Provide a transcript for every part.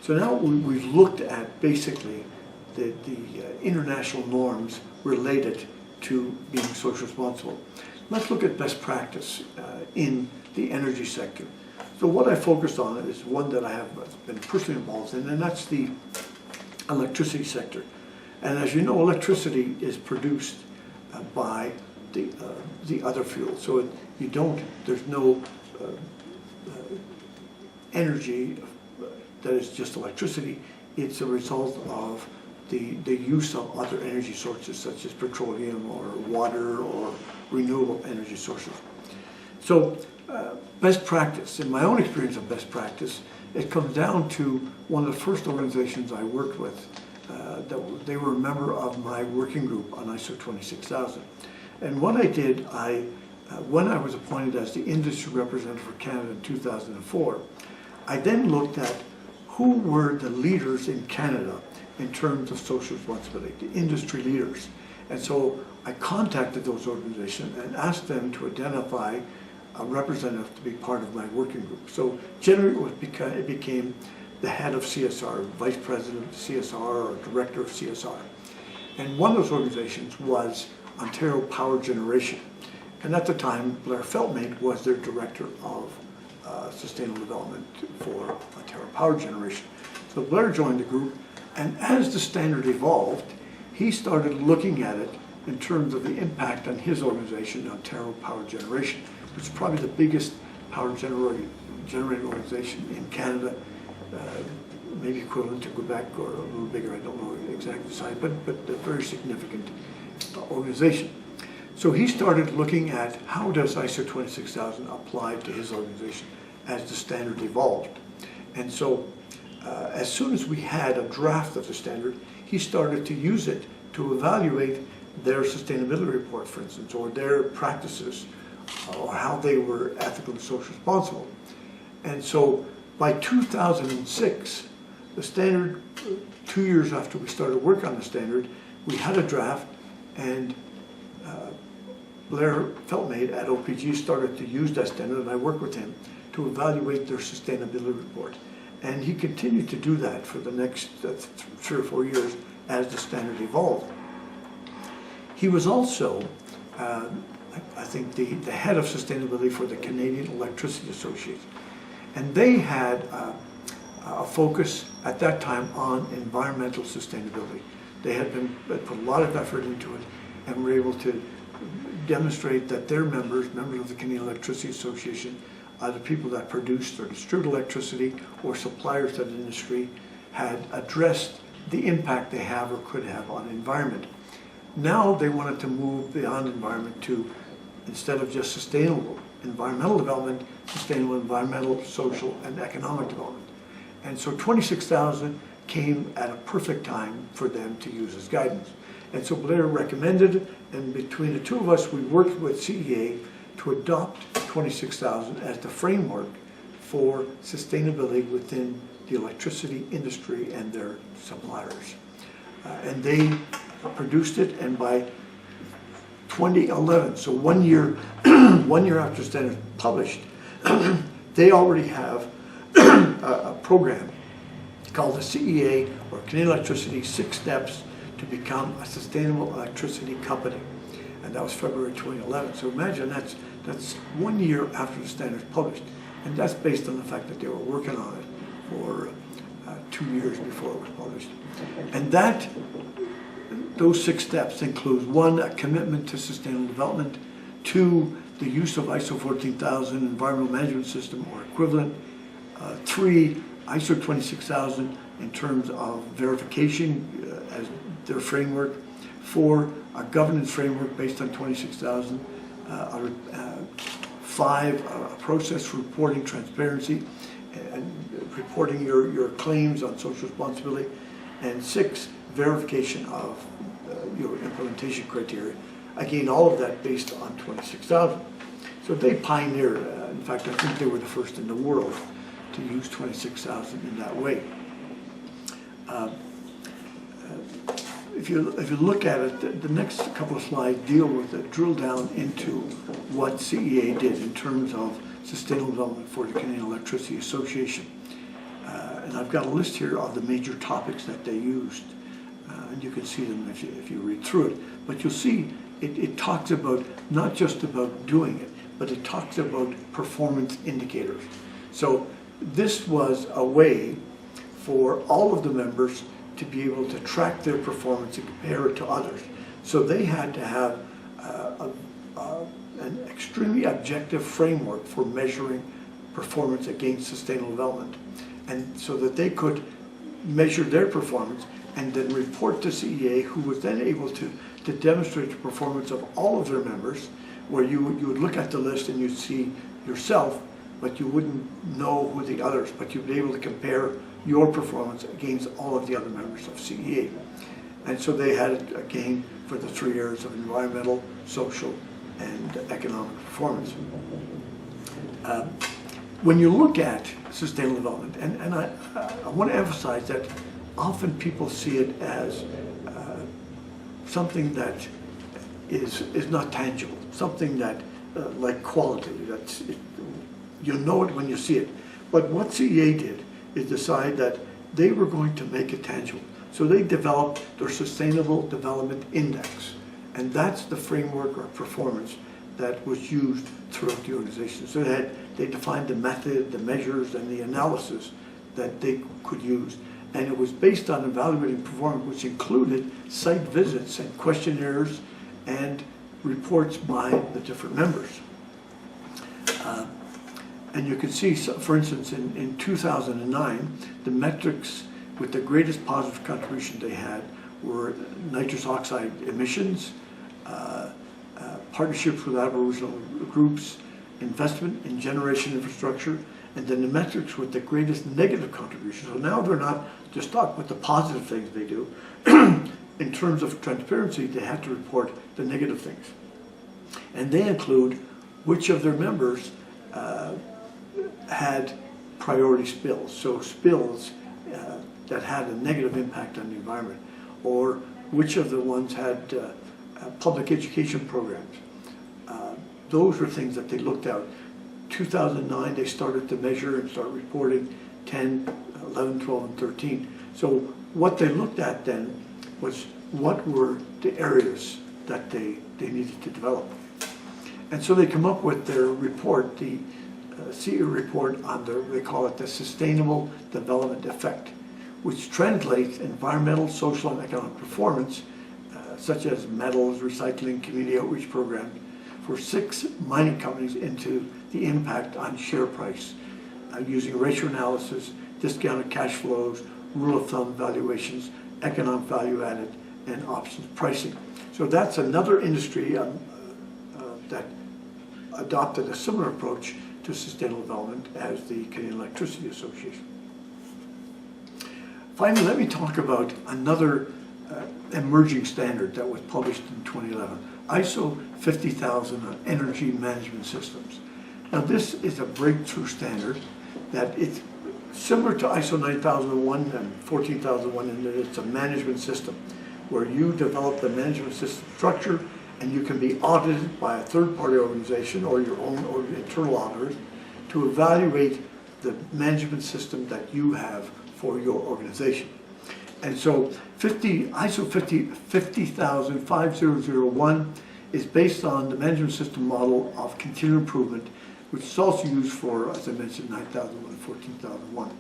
So now we've looked at basically the international norms related to being social responsible. Let's look at best practice in the energy sector. So what I focused on is one that I have been personally involved in, and that's the electricity sector. And as you know, electricity is produced by the other fuels. So there's no energy that is just electricity. It's a result of the use of other energy sources such as petroleum or water or renewable energy sources. So best practice, in my own experience of best practice, it comes down to one of the first organizations I worked with. They were a member of my working group on ISO 26000. And what I did, when I was appointed as the industry representative for Canada in 2004, I then looked at who were the leaders in Canada in terms of social responsibility, the industry leaders. And so I contacted those organizations and asked them to identify a representative to be part of my working group. So generally it became the head of CSR, vice president of CSR, or director of CSR. And one of those organizations was Ontario Power Generation. And at the time, Blair Feltmate was their director of sustainable development for Ontario Power Generation. So Blair joined the group, and as the standard evolved, he started looking at it in terms of the impact on his organization, Ontario Power Generation, which is probably the biggest power generating organization in Canada, maybe equivalent to Quebec or a little bigger, I don't know the exact size, but a very significant organization. So he started looking at how does ISO 26000 apply to his organization as the standard evolved. And so as soon as we had a draft of the standard, he started to use it to evaluate their sustainability report, for instance, or their practices, or how they were ethical and social responsible. And so by 2006, the standard, 2 years after we started work on the standard, we had a draft, and Blair Feltmate at OPG started to use that standard, and I worked with him to evaluate their sustainability report. And he continued to do that for the next 3 or 4 years as the standard evolved. He was also, I think, the head of sustainability for the Canadian Electricity Association. And they had a focus at that time on environmental sustainability. They had put a lot of effort into it and were able to demonstrate that their members of the Canadian Electricity Association, either people that produced or distribute electricity or suppliers to the industry, had addressed the impact they have or could have on the environment. Now they wanted to move beyond environment to, instead of just sustainable environmental development, sustainable environmental, social, and economic development. And so 26000 came at a perfect time for them to use as guidance. And so Blair recommended, and between the two of us, we worked with CEA to adopt 26000 as the framework for sustainability within the electricity industry and their suppliers. And they produced it, and by 2011, so 1 year, 1 year after the standard published, they already have a program called the CEA, or Canadian Electricity 6 Steps to Become a Sustainable Electricity Company. And that was February 2011. So imagine that's 1 year after the standard is published. And that's based on the fact that they were working on it for 2 years before it was published. And those 6 steps include: 1, a commitment to sustainable development; 2, the use of ISO 14000 environmental management system or equivalent; 3, ISO 26000 in terms of verification as their framework; 4, a governance framework based on 26000; 5, a process for reporting transparency and reporting your claims on social responsibility; and 6, verification of your implementation criteria. Again, all of that based on 26000. So they pioneered, in fact, I think they were the first in the world to use 26000 in that way. If you look at it, the next couple of slides deal with it, drill down into what CEA did in terms of sustainable development for the Canadian Electricity Association. And I've got a list here of the major topics that they used. And you can see them if you read through it. But you'll see it talks about not just about doing it, but it talks about performance indicators. So this was a way for all of the members to be able to track their performance and compare it to others. So they had to have an extremely objective framework for measuring performance against sustainable development, and so that they could measure their performance and then report to CEA, who was then able to demonstrate the performance of all of their members, where you would look at the list and you'd see yourself, but you wouldn't know who the others, but you'd be able to compare your performance against all of the other members of CEA. And so they had it again for the 3 areas of environmental, social, and economic performance. When you look at sustainable development, and I want to emphasize that often people see it as something that is not tangible, something that like quality, you'll know it when you see it. But what CEA did is decide that they were going to make it tangible. So they developed their Sustainable Development Index, and that's the framework or performance that was used throughout the organization. So they defined the method, the measures, and the analysis that they could use. And it was based on evaluating performance, which included site visits and questionnaires and reports by the different members. And you can see, so for instance, in 2009, the metrics with the greatest positive contribution they had were nitrous oxide emissions, partnerships with Aboriginal groups, investment in generation infrastructure, and then the metrics with the greatest negative contribution. So now they're not just talking about the positive things they do. In terms of transparency, they have to report the negative things. And they include which of their members had priority spills, so spills that had a negative impact on the environment, or which of the ones had public education programs. Those are things that they looked at. 2009, they started to measure and start reporting 10, 11, 12, and 13. So what they looked at then was what were the areas that they needed to develop. And so they come up with their report, the CEA report on they call it the Sustainable Development Effect, which translates environmental, social, and economic performance, such as metals, recycling, community outreach programs, for 6 mining companies into the impact on share price, using ratio analysis, discounted cash flows, rule of thumb valuations, economic value added, and options pricing. So that's another industry that adopted a similar approach to sustainable development as the Canadian Electricity Association. Finally, let me talk about another emerging standard that was published in 2011, ISO 50000 on energy management systems. Now this is a breakthrough standard that it's similar to ISO 9001 and 14001 in that it's a management system where you develop the management system structure and you can be audited by a third-party organization or your own or internal auditors to evaluate the management system that you have for your organization. And so ISO 50001 is based on the management system model of continuous improvement, which is also used for, as I mentioned, 9001 and 14001.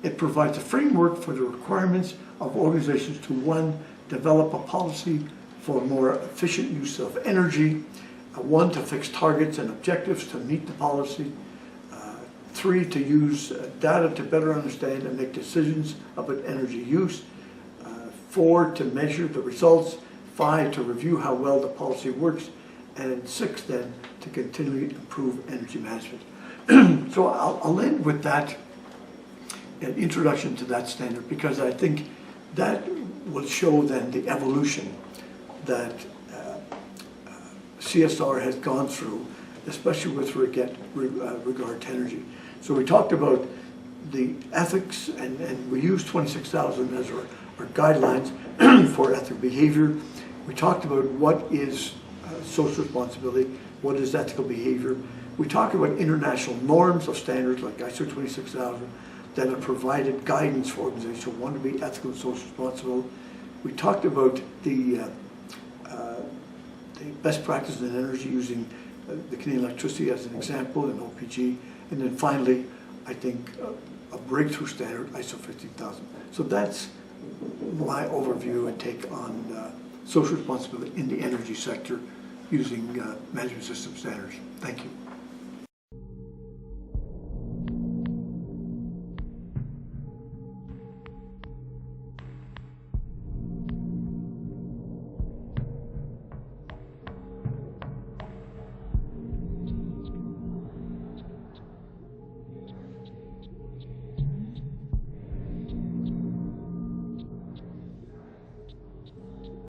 It provides a framework for the requirements of organizations to, 1, develop a policy for more efficient use of energy, 1, to fix targets and objectives to meet the policy, 3, to use data to better understand and make decisions about energy use, 4, to measure the results, 5, to review how well the policy works, and 6, then, to continually improve energy management. So I'll end with that, an introduction to that standard, because I think that will show then the evolution that CSR has gone through, especially with regard to energy. So we talked about the ethics, and we used 26,000 as our guidelines for ethical behavior. We talked about what is social responsibility, what is ethical behavior. We talked about international norms of standards like ISO 26000, that have provided guidance for organizations who want to be ethical and social responsible. We talked about the best practices in energy using the Canadian electricity as an example in OPG. And then finally, I think a breakthrough standard, ISO 15000. So that's my overview and take on social responsibility in the energy sector using management system standards. Thank you.